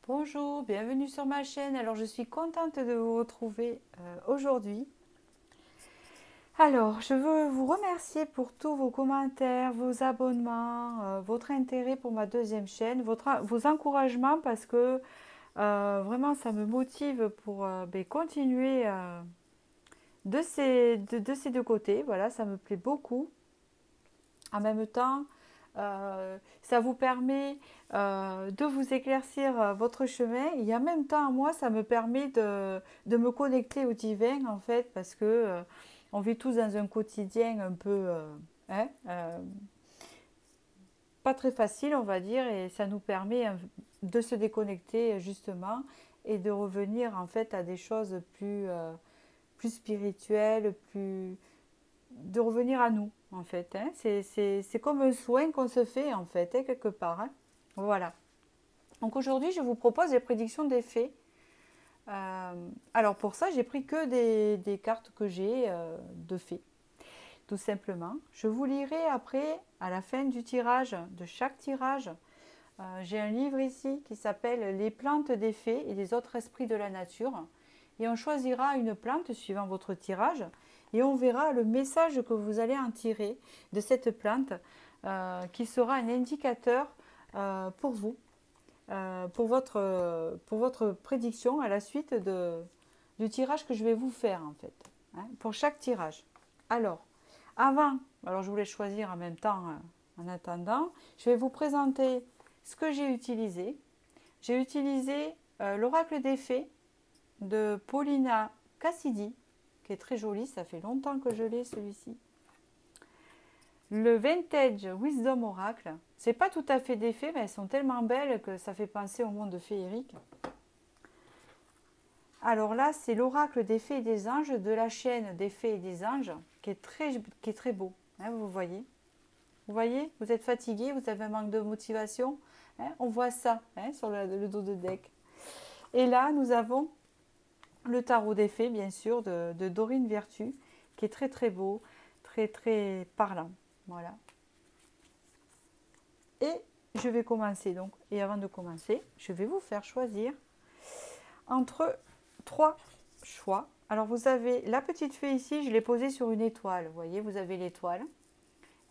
Bonjour, bienvenue sur ma chaîne. Alors, je suis contente de vous retrouver aujourd'hui. Alors, je veux vous remercier pour tous vos commentaires, vos abonnements, votre intérêt pour ma deuxième chaîne, vos encouragements parce que vraiment ça me motive pour continuer de ces deux côtés. Voilà, ça me plaît beaucoup. En même temps, ça vous permet de vous éclaircir votre chemin et en même temps, moi, ça me permet de me connecter au divin en fait parce que on vit tous dans un quotidien un peu hein, pas très facile, on va dire, et ça nous permet de se déconnecter justement et de revenir en fait à des choses plus spirituelles, de revenir à nous, en fait. Hein. C'est comme un soin qu'on se fait, en fait, hein, quelque part. Hein. Voilà. Donc aujourd'hui, je vous propose des prédictions des fées. Alors pour ça, j'ai pris que des cartes que j'ai de fées, tout simplement. Je vous lirai après, à la fin du tirage, de chaque tirage. J'ai un livre ici qui s'appelle Les plantes des fées et les autres esprits de la nature. Et on choisira une plante suivant votre tirage et on verra le message que vous allez en tirer de cette plante qui sera un indicateur pour vous, pour votre prédiction à la suite du tirage que je vais vous faire en fait, hein, pour chaque tirage. Alors, alors je voulais choisir en même temps, en attendant, je vais vous présenter ce que j'ai utilisé. J'ai utilisé l'oracle des fées de Paulina Cassidy, qui est très joli, ça fait longtemps que je l'ai celui-ci. Le Vintage Wisdom Oracle, c'est pas tout à fait des fées, mais elles sont tellement belles que ça fait penser au monde féerique. Alors là, c'est l'oracle des fées et des anges de la chaîne des fées et des anges, qui est très beau, hein, vous voyez. Vous voyez, vous êtes fatigué, vous avez un manque de motivation, hein, on voit ça hein, sur le dos de deck. Et là, nous avons le tarot des fées, bien sûr, de Dorine Vertu, qui est très très beau, très très parlant. Voilà. Et je vais commencer donc. Et avant de commencer, je vais vous faire choisir entre trois choix. Alors vous avez la petite fée ici, je l'ai posée sur une étoile. Vous voyez, vous avez l'étoile.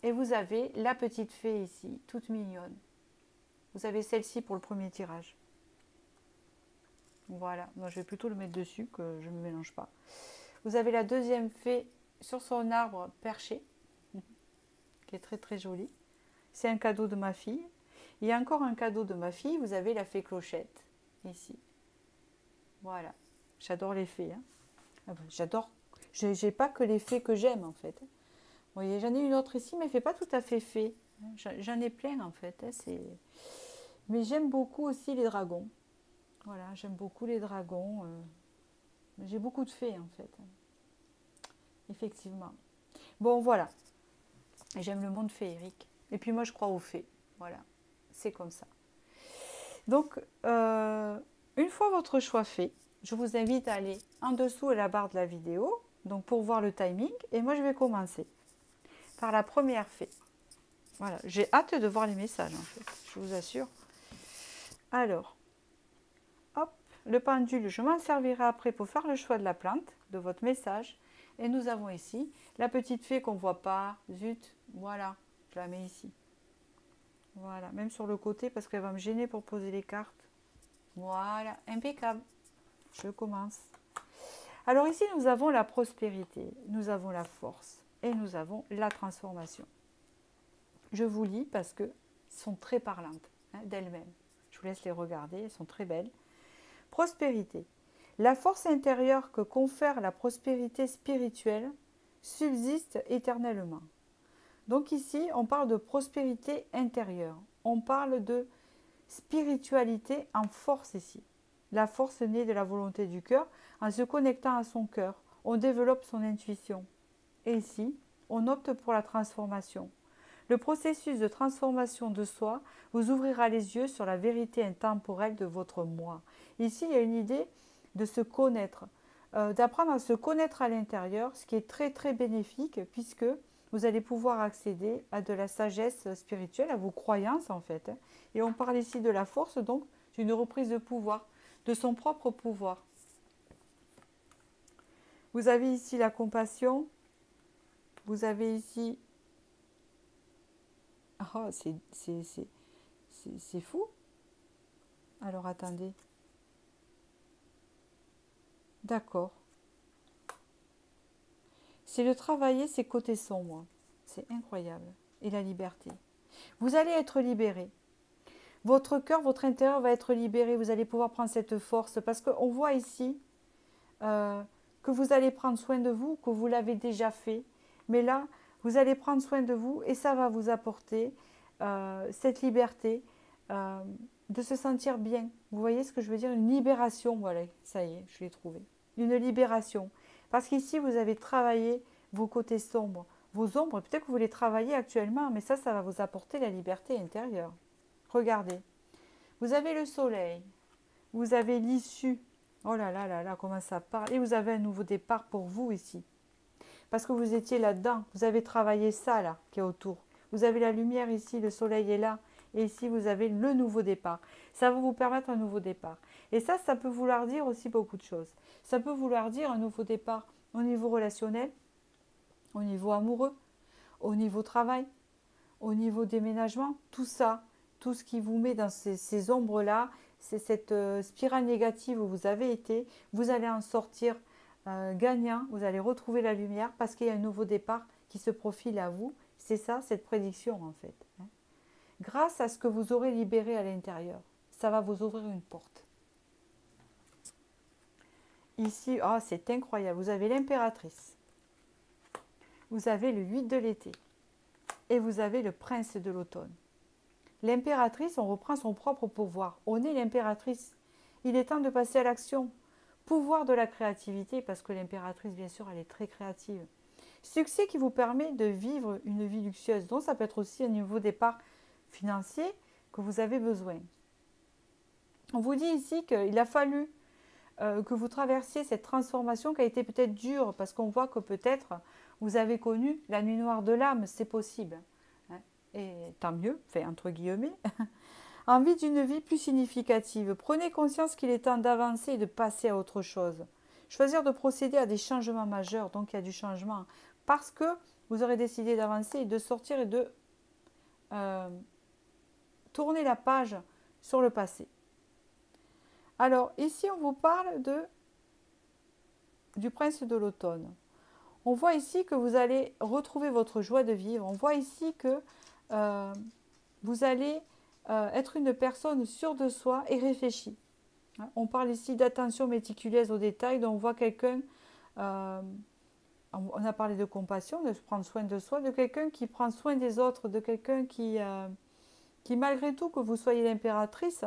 Et vous avez la petite fée ici, toute mignonne. Vous avez celle-ci pour le premier tirage. Voilà, moi je vais plutôt le mettre dessus, que je ne me mélange pas. Vous avez la deuxième fée sur son arbre perché, qui est très très jolie. C'est un cadeau de ma fille. Il y a encore un cadeau de ma fille, vous avez la fée Clochette, ici. Voilà, j'adore les fées. Hein. Ah ben, j'adore, j'ai pas que les fées que j'aime en fait. Vous voyez, j'en ai une autre ici, mais elle fait pas tout à fait fée. J'en ai plein en fait. Hein, mais j'aime beaucoup aussi les dragons. Voilà, j'aime beaucoup les dragons. J'ai beaucoup de fées en fait. Effectivement. Bon, voilà. J'aime le monde féerique. Et puis moi, je crois aux fées. Voilà. C'est comme ça. Donc, une fois votre choix fait, je vous invite à aller en dessous à la barre de la vidéo, donc pour voir le timing. Et moi, je vais commencer par la première fée. Voilà. J'ai hâte de voir les messages, en fait. Je vous assure. Alors, hop, le pendule, je m'en servirai après pour faire le choix de la plante, de votre message. Et nous avons ici la petite fée qu'on ne voit pas. Zut, voilà, je la mets ici. Voilà, même sur le côté parce qu'elle va me gêner pour poser les cartes. Voilà, impeccable. Je commence. Alors ici, nous avons la prospérité, nous avons la force et nous avons la transformation. Je vous lis parce que sont très parlantes hein, d'elles-mêmes. Je vous laisse les regarder, elles sont très belles. Prospérité. La force intérieure que confère la prospérité spirituelle subsiste éternellement. Donc ici, on parle de prospérité intérieure. On parle de spiritualité en force ici. La force naît de la volonté du cœur. En se connectant à son cœur, on développe son intuition. Et ici, on opte pour la transformation. Le processus de transformation de soi vous ouvrira les yeux sur la vérité intemporelle de votre moi. Ici, il y a une idée de se connaître, d'apprendre à se connaître à l'intérieur, ce qui est très très bénéfique puisque vous allez pouvoir accéder à de la sagesse spirituelle, à vos croyances en fait. Et on parle ici de la force, donc C'est une reprise de pouvoir, de son propre pouvoir. Vous avez ici la compassion. Vous avez ici... Oh, c'est fou. Alors, attendez. D'accord. C'est de travailler ses côtés sombres. C'est incroyable. Et la liberté. Vous allez être libéré. Votre cœur, votre intérieur va être libéré. Vous allez pouvoir prendre cette force. Parce qu'on voit ici que vous allez prendre soin de vous, que vous l'avez déjà fait. Mais là, vous allez prendre soin de vous et ça va vous apporter cette liberté de se sentir bien. Vous voyez ce que je veux dire? Une libération. Voilà, ça y est, je l'ai trouvé. Une libération. Parce qu'ici, vous avez travaillé vos côtés sombres. Vos ombres, peut-être que vous les travaillez actuellement, mais ça va vous apporter la liberté intérieure. Regardez. Vous avez le soleil. Vous avez l'issue. Oh là là là là, comment ça parle. Et vous avez un nouveau départ pour vous ici. Parce que vous étiez là-dedans. Vous avez travaillé ça, là, qui est autour. Vous avez la lumière ici, le soleil est là. Et ici, vous avez le nouveau départ. Ça va vous permettre un nouveau départ. Et ça peut vouloir dire aussi beaucoup de choses. Ça peut vouloir dire un nouveau départ au niveau relationnel, au niveau amoureux, au niveau travail, au niveau déménagement. Tout ça, tout ce qui vous met dans ces ombres-là, c'est cette spirale négative où vous avez été. Vous allez en sortir gagnant. Vous allez retrouver la lumière parce qu'il y a un nouveau départ qui se profile à vous. C'est ça, cette prédiction en fait. Grâce à ce que vous aurez libéré à l'intérieur, ça va vous ouvrir une porte. Ici, oh, c'est incroyable. Vous avez l'impératrice. Vous avez le 8 de l'été. Et vous avez le prince de l'automne. L'impératrice, on reprend son propre pouvoir. On est l'impératrice. Il est temps de passer à l'action. Pouvoir de la créativité, parce que l'impératrice, bien sûr, elle est très créative. Succès qui vous permet de vivre une vie luxueuse. Donc, ça peut être aussi un nouveau départ financier que vous avez besoin. On vous dit ici qu'il a fallu que vous traversiez cette transformation qui a été peut-être dure, parce qu'on voit que peut-être vous avez connu la nuit noire de l'âme, c'est possible. Et tant mieux, fait entre guillemets. Envie d'une vie plus significative. Prenez conscience qu'il est temps d'avancer et de passer à autre chose. Choisir de procéder à des changements majeurs, donc il y a du changement, parce que vous aurez décidé d'avancer et de sortir et de tourner la page sur le passé. Alors, ici, on vous parle du prince de l'automne. On voit ici que vous allez retrouver votre joie de vivre. On voit ici que vous allez être une personne sûre de soi et réfléchie. On parle ici d'attention méticuleuse aux détails, donc on voit quelqu'un, on a parlé de compassion, de prendre soin de soi, de quelqu'un qui prend soin des autres, de quelqu'un qui malgré tout, que vous soyez l'impératrice,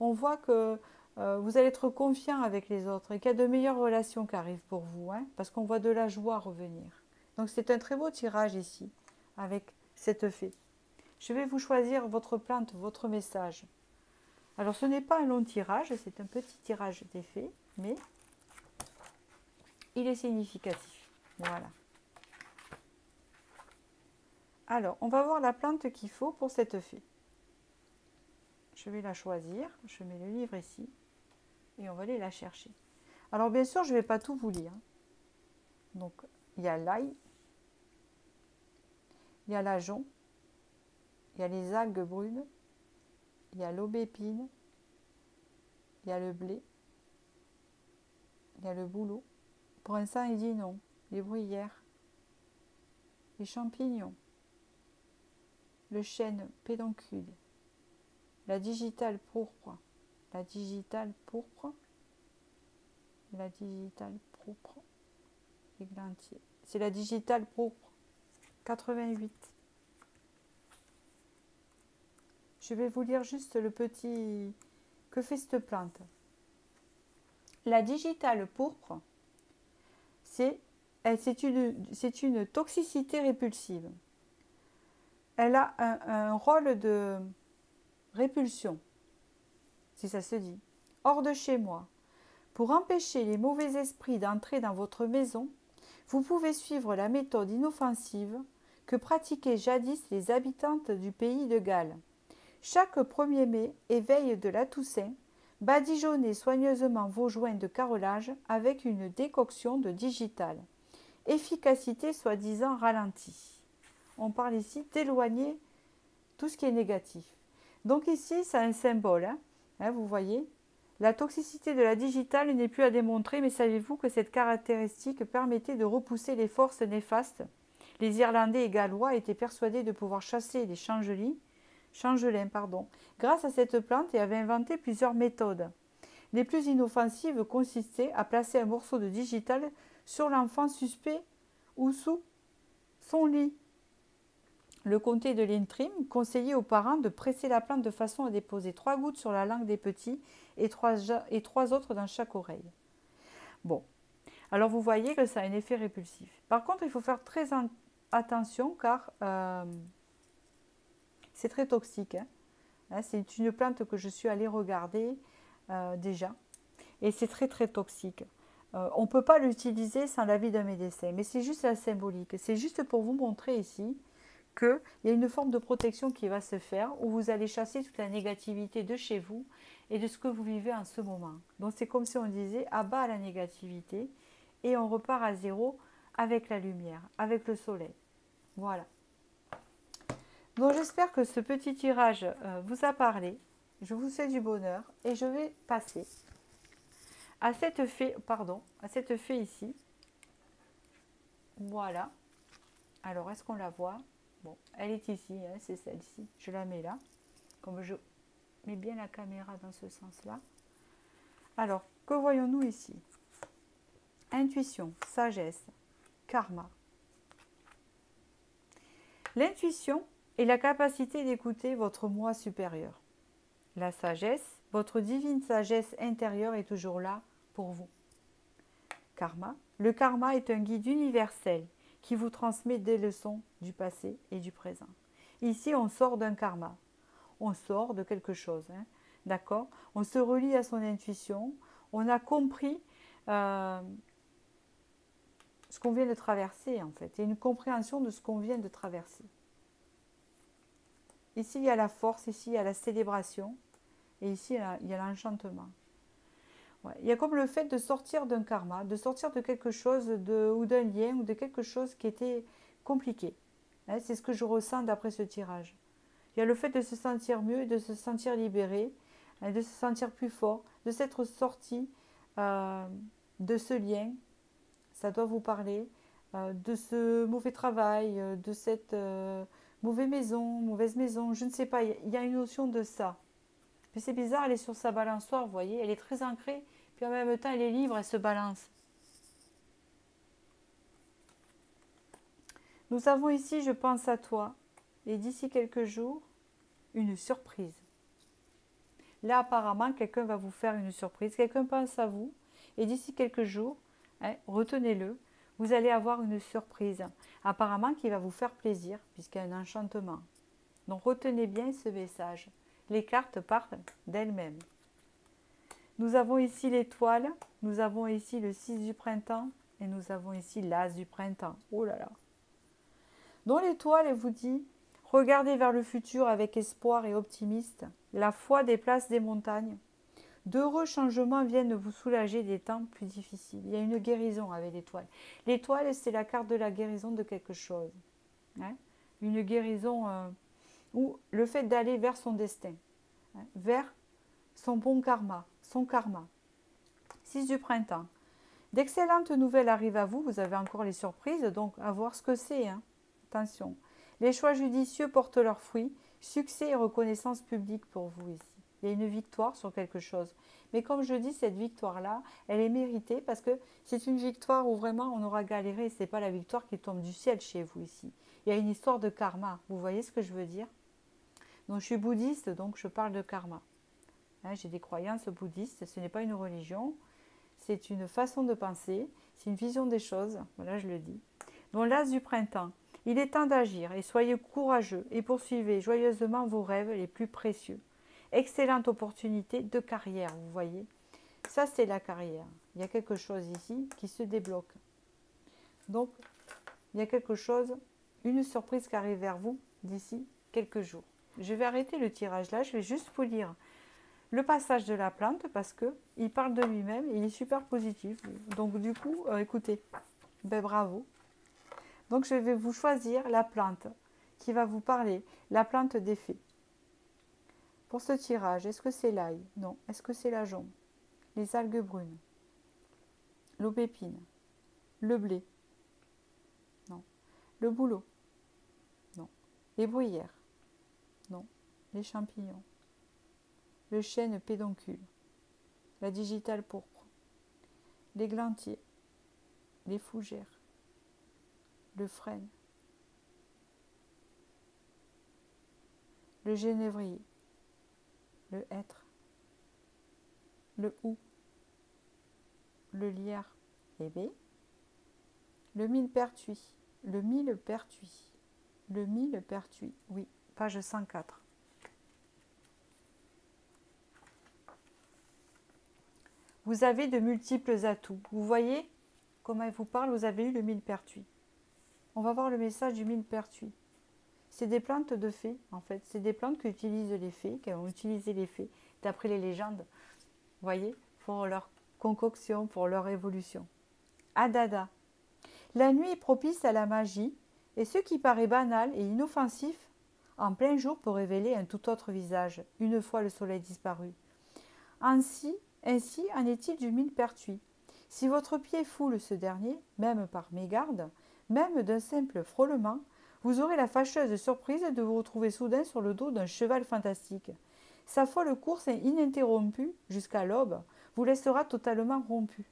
on voit que vous allez être confiant avec les autres et qu'il y a de meilleures relations qui arrivent pour vous, parce qu'on voit de la joie revenir. Donc c'est un très beau tirage ici, avec cette fée. Je vais vous choisir votre plante, votre message. Alors ce n'est pas un long tirage, c'est un petit tirage des fées, mais il est significatif. Voilà. Alors, on va voir la plante qu'il faut pour cette fée. Je vais la choisir, je mets le livre ici et on va aller la chercher. Alors bien sûr, je ne vais pas tout vous lire. Donc, il y a l'ail, il y a l'ajonc, il y a les algues brunes, il y a l'aubépine, il y a le blé, il y a le bouleau. Pour l'instant, il dit non. Les bruyères, les champignons, le chêne pédoncule, la digitale pourpre, la digitale pourpre, la digitale pourpre, églantier. C'est la digitale pourpre, 88. Je vais vous lire juste le petit... Que fait cette plante? La digitale pourpre, c'est une toxicité répulsive. Elle a un rôle de répulsion, si ça se dit. Hors de chez moi. Pour empêcher les mauvais esprits d'entrer dans votre maison, vous pouvez suivre la méthode inoffensive que pratiquaient jadis les habitantes du pays de Galles. Chaque 1er mai et veille de la Toussaint, Badigeonnez soigneusement vos joints de carrelage avec une décoction de digital. Efficacité soi-disant ralentie. On parle ici d'éloigner tout ce qui est négatif. Donc ici, c'est un symbole. Vous voyez, la toxicité de la digitale n'est plus à démontrer, mais savez-vous que cette caractéristique permettait de repousser les forces néfastes? Les Irlandais et Gallois étaient persuadés de pouvoir chasser les changelins, grâce à cette plante et avaient inventé plusieurs méthodes. Les plus inoffensives consistaient à placer un morceau de digital sur l'enfant suspect ou sous son lit. Le comté de Leitrim conseillait aux parents de presser la plante de façon à déposer 3 gouttes sur la langue des petits et 3 autres dans chaque oreille. Bon, alors vous voyez que ça a un effet répulsif. Par contre, il faut faire très attention car c'est très toxique. C'est une plante que je suis allée regarder déjà et c'est très très toxique. On ne peut pas l'utiliser sans l'avis d'un médecin, mais c'est juste la symbolique. C'est juste pour vous montrer ici qu'il y a une forme de protection qui va se faire où vous allez chasser toute la négativité de chez vous et de ce que vous vivez en ce moment. Donc c'est comme si on disait à bas la négativité et on repart à zéro avec la lumière, avec le soleil. Voilà. Donc j'espère que ce petit tirage vous a parlé. Je vous souhaite du bonheur et je vais passer à cette fée, ici. Voilà. Alors est-ce qu'on la voit? Bon, elle est ici, c'est celle-ci. Je la mets là, comme je mets bien la caméra dans ce sens-là. Alors, que voyons-nous ici? Intuition, sagesse, karma. L'intuition est la capacité d'écouter votre moi supérieur. La sagesse, votre divine sagesse intérieure est toujours là pour vous. Karma. Le karma est un guide universel qui vous transmet des leçons du passé et du présent. Ici, on sort d'un karma. On sort de quelque chose. D'accord? On se relie à son intuition. On a compris ce qu'on vient de traverser, en fait. Il y a une compréhension de ce qu'on vient de traverser. Ici, il y a la force. Ici, il y a la célébration. Et ici, il y a l'enchantement. Ouais. Il y a comme le fait de sortir d'un karma, de sortir de quelque chose, ou d'un lien, ou de quelque chose qui était compliqué. C'est ce que je ressens d'après ce tirage. Il y a le fait de se sentir mieux, de se sentir libéré, de se sentir plus fort, de s'être sorti de ce lien. Ça doit vous parler. De ce mauvais travail, de cette mauvaise maison, je ne sais pas. Il y a une notion de ça. Puis c'est bizarre, elle est sur sa balançoire, vous voyez, elle est très ancrée, puis en même temps elle est libre, elle se balance. Nous avons ici, je pense à toi, et d'ici quelques jours, une surprise. Là apparemment, quelqu'un va vous faire une surprise, quelqu'un pense à vous, et d'ici quelques jours, retenez-le, vous allez avoir une surprise, apparemment qui va vous faire plaisir, puisqu'il y a un enchantement. Donc retenez bien ce message. Les cartes partent d'elles-mêmes. Nous avons ici l'étoile, nous avons ici le 6 du printemps et nous avons ici l'as du printemps. Oh là là. Donc l'étoile, elle vous dit, regardez vers le futur avec espoir et optimiste. La foi déplace des montagnes. D'heureux changements viennent vous soulager des temps plus difficiles. Il y a une guérison avec l'étoile. L'étoile, c'est la carte de la guérison de quelque chose. Une guérison... ou le fait d'aller vers son destin, vers son bon karma, son karma. 6 du printemps. D'excellentes nouvelles arrivent à vous, vous avez encore les surprises, donc à voir ce que c'est. Attention. Les choix judicieux portent leurs fruits, succès et reconnaissance publique pour vous ici. Il y a une victoire sur quelque chose. Mais comme je dis, cette victoire-là, elle est méritée parce que c'est une victoire où vraiment on aura galéré. Ce n'est pas la victoire qui tombe du ciel chez vous ici. Il y a une histoire de karma. Vous voyez ce que je veux dire? Donc je suis bouddhiste, donc je parle de karma. J'ai des croyances bouddhistes, ce n'est pas une religion, c'est une façon de penser, c'est une vision des choses, voilà je le dis. Donc l'as du printemps, il est temps d'agir et soyez courageux et poursuivez joyeusement vos rêves les plus précieux. Excellente opportunité de carrière, vous voyez. Ça c'est la carrière. Il y a quelque chose ici qui se débloque. Donc il y a quelque chose, une surprise qui arrive vers vous d'ici quelques jours. Je vais arrêter le tirage là, je vais juste vous lire le passage de la plante parce qu'il parle de lui-même et il est super positif. Donc du coup, écoutez, ben bravo. Donc je vais vous choisir la plante qui va vous parler, la plante des fées. Pour ce tirage, est-ce que c'est l'ail? Non. Est-ce que c'est l'ajonc? Les algues brunes? L'aubépine? Le blé? Non. Le bouleau? Non. Les bruyères? Non. Les champignons? Le chêne pédoncule? La digitale pourpre? L'églantier? Les fougères? Le frêne? Le genévrier? Le hêtre? Le houx? Le lierre? Eh bien, le millepertuis? Le millepertuis? Le millepertuis, oui, page 104. Vous avez de multiples atouts. Vous voyez comment il vous parle, vous avez eu le millepertuis. On va voir le message du millepertuis. C'est des plantes de fées, en fait. C'est des plantes qu'utilisent les fées, qu'ont utilisé les fées, d'après les légendes. Vous voyez, pour leur concoction, pour leur évolution. Adada. La nuit est propice à la magie, et ce qui paraît banal et inoffensif, en plein jour peut révéler un tout autre visage, une fois le soleil disparu. Ainsi en est-il du millepertuis. Si votre pied foule ce dernier, même par mégarde, même d'un simple frôlement, vous aurez la fâcheuse surprise de vous retrouver soudain sur le dos d'un cheval fantastique. Sa folle course ininterrompue, jusqu'à l'aube, vous laissera totalement rompu.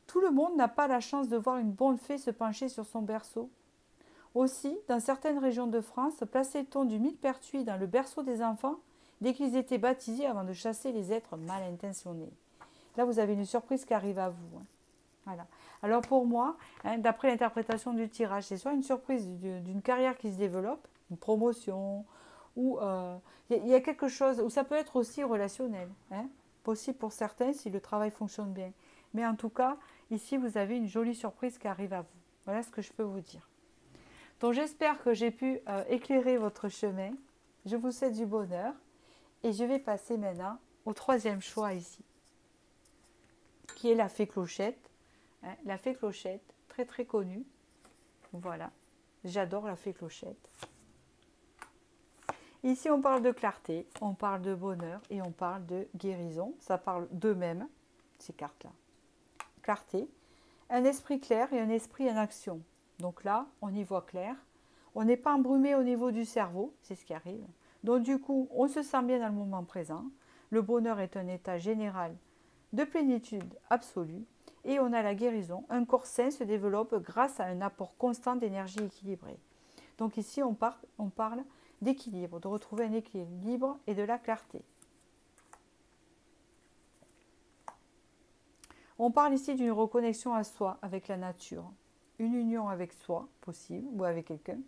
Tout le monde n'a pas la chance de voir une bonne fée se pencher sur son berceau. Aussi, dans certaines régions de France, plaçait-on du millepertuis dans le berceau des enfants dès qu'ils étaient baptisés avant de chasser les êtres mal intentionnés. Là, vous avez une surprise qui arrive à vous. Voilà. Alors pour moi, d'après l'interprétation du tirage, c'est soit une surprise d'une carrière qui se développe, une promotion, ou il y a quelque chose, ou ça peut être aussi relationnel, possible pour certains si le travail fonctionne bien. Mais en tout cas, ici, vous avez une jolie surprise qui arrive à vous. Voilà ce que je peux vous dire. Donc j'espère que j'ai pu éclairer votre chemin. Je vous souhaite du bonheur. Et je vais passer maintenant au troisième choix ici, qui est la fée Clochette. La fée Clochette, très très connue. Voilà, j'adore la fée Clochette. Ici, on parle de clarté, on parle de bonheur et on parle de guérison. Ça parle d'eux-mêmes, ces cartes-là. Clarté, un esprit clair et un esprit en action. Donc là, on y voit clair. On n'est pas embrumé au niveau du cerveau, c'est ce qui arrive. Donc du coup, on se sent bien dans le moment présent. Le bonheur est un état général de plénitude absolue. Et on a la guérison. Un corps sain se développe grâce à un apport constant d'énergie équilibrée. Donc ici, on parle d'équilibre, de retrouver un équilibre et de la clarté. On parle ici d'une reconnexion à soi avec la nature. Une union avec soi, possible, ou avec quelqu'un,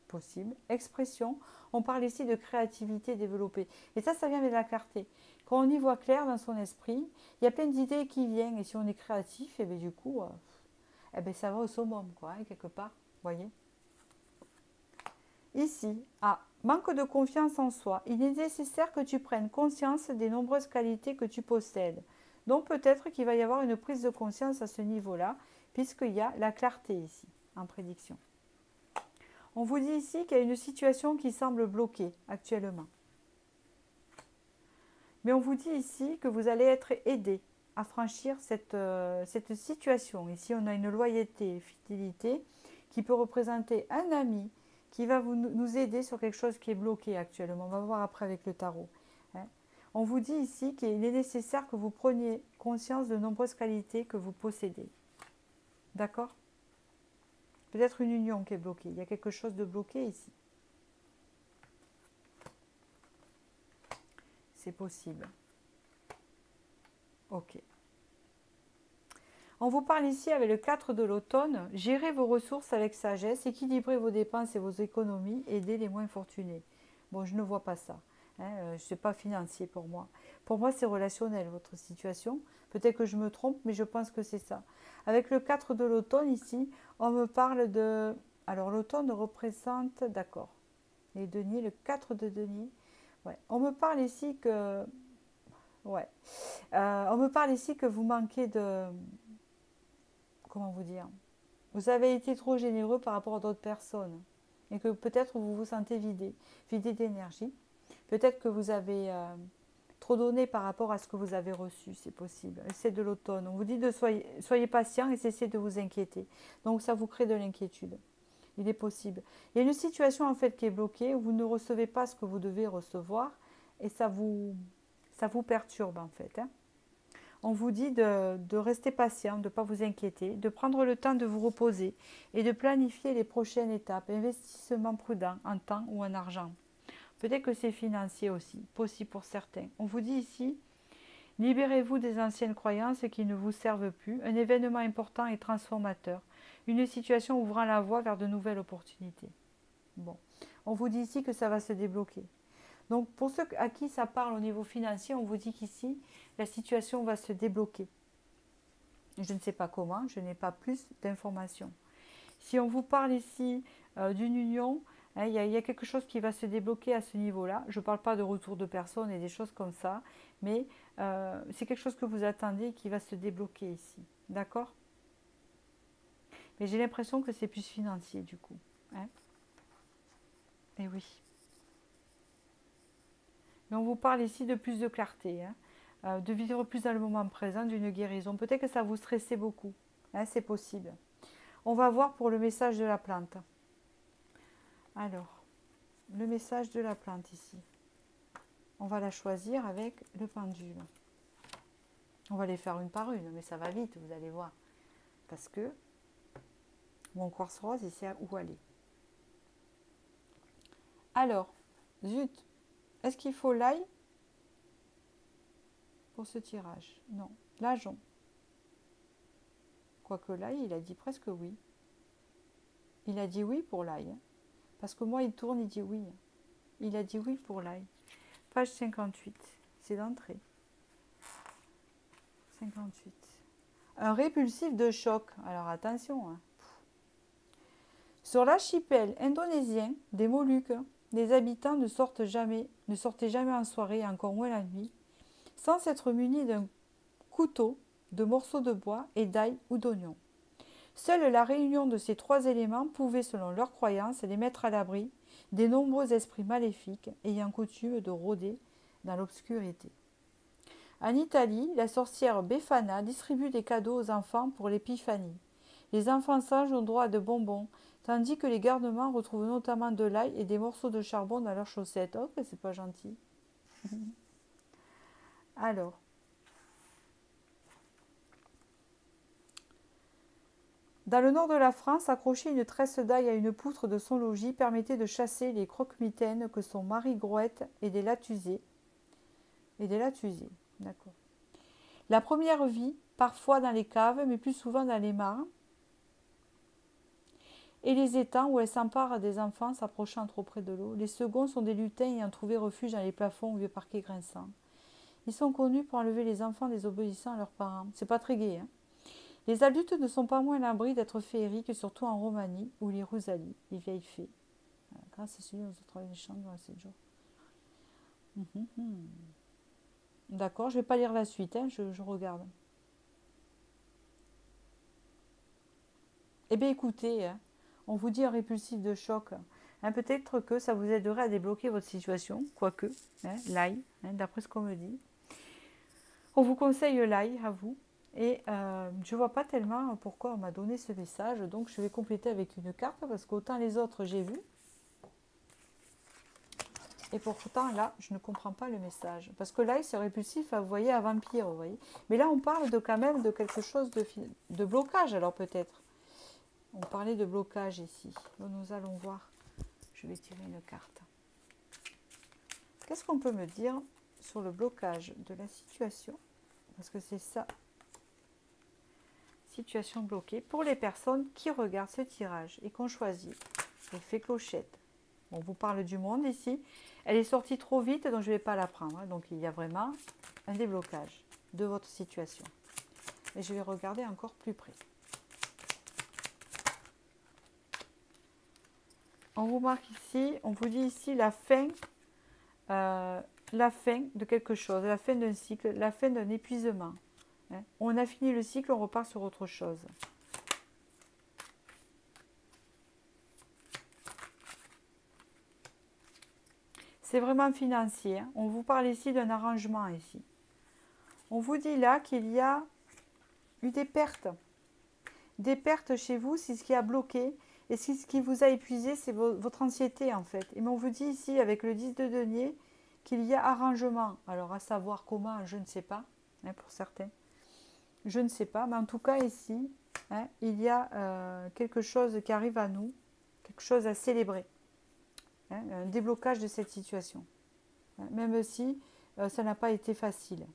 possible. Expression, on parle ici de créativité développée. Et ça vient avec la clarté. Quand on y voit clair dans son esprit, il y a plein d'idées qui viennent. Et si on est créatif, et bien du coup, ça va au summum, quoi, quelque part. Vous voyez? Ici, manque de confiance en soi. Il est nécessaire que tu prennes conscience des nombreuses qualités que tu possèdes. Donc peut-être qu'il va y avoir une prise de conscience à ce niveau-là, puisqu'il y a la clarté ici, en prédiction. On vous dit ici qu'il y a une situation qui semble bloquée actuellement. Mais on vous dit ici que vous allez être aidé à franchir cette situation. Ici, on a une loyauté, fidélité, qui peut représenter un ami qui va nous aider sur quelque chose qui est bloqué actuellement. On va voir après avec le tarot. On vous dit ici qu'il est nécessaire que vous preniez conscience de nombreuses qualités que vous possédez. D'accord ? Peut-être une union qui est bloquée. Il y a quelque chose de bloqué ici. C'est possible. Ok. On vous parle ici avec le 4 de l'automne. Gérez vos ressources avec sagesse, équilibrez vos dépenses et vos économies, aidez les moins fortunés. Bon, je ne vois pas ça. Ce n'est pas financier pour moi. Pour moi, c'est relationnel, votre situation. Peut-être que je me trompe, mais je pense que c'est ça. Avec le 4 de l'automne, ici, on me parle de... Alors, l'automne représente... D'accord. Les deniers, le 4 de denier. Ouais. On me parle ici que... Ouais. On me parle ici que vous manquez de... Comment vous dire? Vous avez été trop généreux par rapport à d'autres personnes. Et que peut-être vous vous sentez vidé, vidé d'énergie. Peut-être que vous avez trop donné par rapport à ce que vous avez reçu, c'est possible. C'est de l'automne. On vous dit de soyez patient et cessez de vous inquiéter. Donc ça vous crée de l'inquiétude. Il est possible. Il y a une situation en fait qui est bloquée où vous ne recevez pas ce que vous devez recevoir et ça vous perturbe en fait. Hein. On vous dit de rester patient, de ne pas vous inquiéter, de prendre le temps de vous reposer et de planifier les prochaines étapes. Investissement prudent en temps ou en argent. Peut-être que c'est financier aussi, possible pour certains. On vous dit ici, libérez-vous des anciennes croyances qui ne vous servent plus. Un événement important et transformateur. Une situation ouvrant la voie vers de nouvelles opportunités. Bon, on vous dit ici que ça va se débloquer. Donc pour ceux à qui ça parle au niveau financier, on vous dit qu'ici, la situation va se débloquer. Je ne sais pas comment, je n'ai pas plus d'informations. Si on vous parle ici d'une union, hein, il y a quelque chose qui va se débloquer à ce niveau-là. Je ne parle pas de retour de personnes et des choses comme ça, mais c'est quelque chose que vous attendez et qui va se débloquer ici. D'accord? Mais j'ai l'impression que c'est plus financier du coup. Hein. Et oui. Mais on vous parle ici de plus de clarté, hein, de vivre plus dans le moment présent, d'une guérison. Peut-être que ça vous stressait beaucoup, hein, c'est possible. On va voir pour le message de la plante. Alors, le message de la plante ici. On va la choisir avec le pendule. On va les faire une par une, mais ça va vite, vous allez voir. Parce que mon quartz rose, il sait où aller. Alors, zut, est-ce qu'il faut l'ail pour ce tirage? Non, l'ajonc. Quoique l'ail, il a dit presque oui. Il a dit oui pour l'ail. Hein. Parce que moi, il tourne, il dit oui. Il a dit oui pour l'ail. Page 58, c'est d'entrée. 58. Un répulsif de choc. Alors attention. Hein. Sur l'archipel indonésien des Moluques, les habitants ne sortaient jamais en soirée, encore moins la nuit, sans s'être munis d'un couteau, de morceaux de bois et d'ail ou d'oignon. Seule la réunion de ces trois éléments pouvait, selon leurs croyances, les mettre à l'abri des nombreux esprits maléfiques ayant coutume de rôder dans l'obscurité. En Italie, la sorcière Befana distribue des cadeaux aux enfants pour l'épiphanie. Les enfants sages ont droit à de bonbons, tandis que les garnements retrouvent notamment de l'ail et des morceaux de charbon dans leurs chaussettes. Oh, que c'est pas gentil. Alors, dans le nord de la France, accrocher une tresse d'ail à une poutre de son logis permettait de chasser les croque-mitaines que sont Marie-Grouette et des Latuzés. D'accord. La première vit parfois dans les caves, mais plus souvent dans les mares et les étangs où elle s'empare des enfants s'approchant trop près de l'eau. Les seconds sont des lutins ayant trouvé refuge dans les plafonds ou vieux parquets grinçants. Ils sont connus pour enlever les enfants désobéissants à leurs parents. C'est pas très gai, hein. Les adultes ne sont pas moins à l'abri d'être féeriques, surtout en Roumanie ou les Rousalies, les vieilles fées. Grâce à celui où on travaille les chambres dans 7 jours. D'accord, je ne vais pas lire la suite, hein, je regarde. Eh bien écoutez, hein, on vous dit un répulsif de choc. Hein, peut-être que ça vous aiderait à débloquer votre situation, quoique, hein, l'ail, hein, d'après ce qu'on me dit. On vous conseille l'ail à vous. Et je ne vois pas tellement pourquoi on m'a donné ce message. Donc je vais compléter avec une carte parce qu'autant les autres j'ai vu. Et pourtant là, je ne comprends pas le message. Parce que l'ail c'est répulsif, vous voyez, à vampire, vous voyez. Mais là on parle de quand même de quelque chose de blocage alors peut-être. On parlait de blocage ici. Donc, nous allons voir. Je vais tirer une carte. Qu'est-ce qu'on peut me dire sur le blocage de la situation? Parce que c'est ça. Situation bloquée pour les personnes qui regardent ce tirage et qu'on choisit l'effet clochette. On vous parle du monde ici. Elle est sortie trop vite, donc je ne vais pas la prendre. Donc il y a vraiment un déblocage de votre situation. Et je vais regarder encore plus près. On vous marque ici, on vous dit ici la fin la fin de quelque chose, la fin d'un cycle, la fin d'un épuisement. Hein. On a fini le cycle, on repart sur autre chose. C'est vraiment financier. Hein. On vous parle ici d'un arrangement ici. On vous dit là qu'il y a eu des pertes. Des pertes chez vous, c'est ce qui a bloqué. Et ce qui vous a épuisé, c'est votre anxiété en fait. Et on vous dit ici, avec le 10 de denier, qu'il y a arrangement. Alors à savoir comment, je ne sais pas, hein, pour certains. Je ne sais pas, mais en tout cas ici, hein, il y a quelque chose qui arrive à nous, quelque chose à célébrer. Hein, un déblocage de cette situation. Hein, même si ça n'a pas été facile.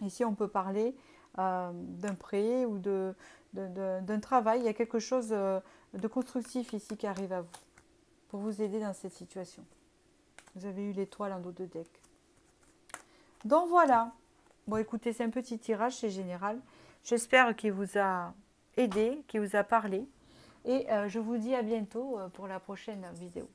Ici, on peut parler d'un prêt ou d'un travail. Il y a quelque chose de constructif ici qui arrive à vous pour vous aider dans cette situation. Vous avez eu l'étoile en dos de deck. Donc voilà. Bon, écoutez, c'est un petit tirage, c'est général. J'espère qu'il vous a aidé, qu'il vous a parlé. Et je vous dis à bientôt pour la prochaine vidéo.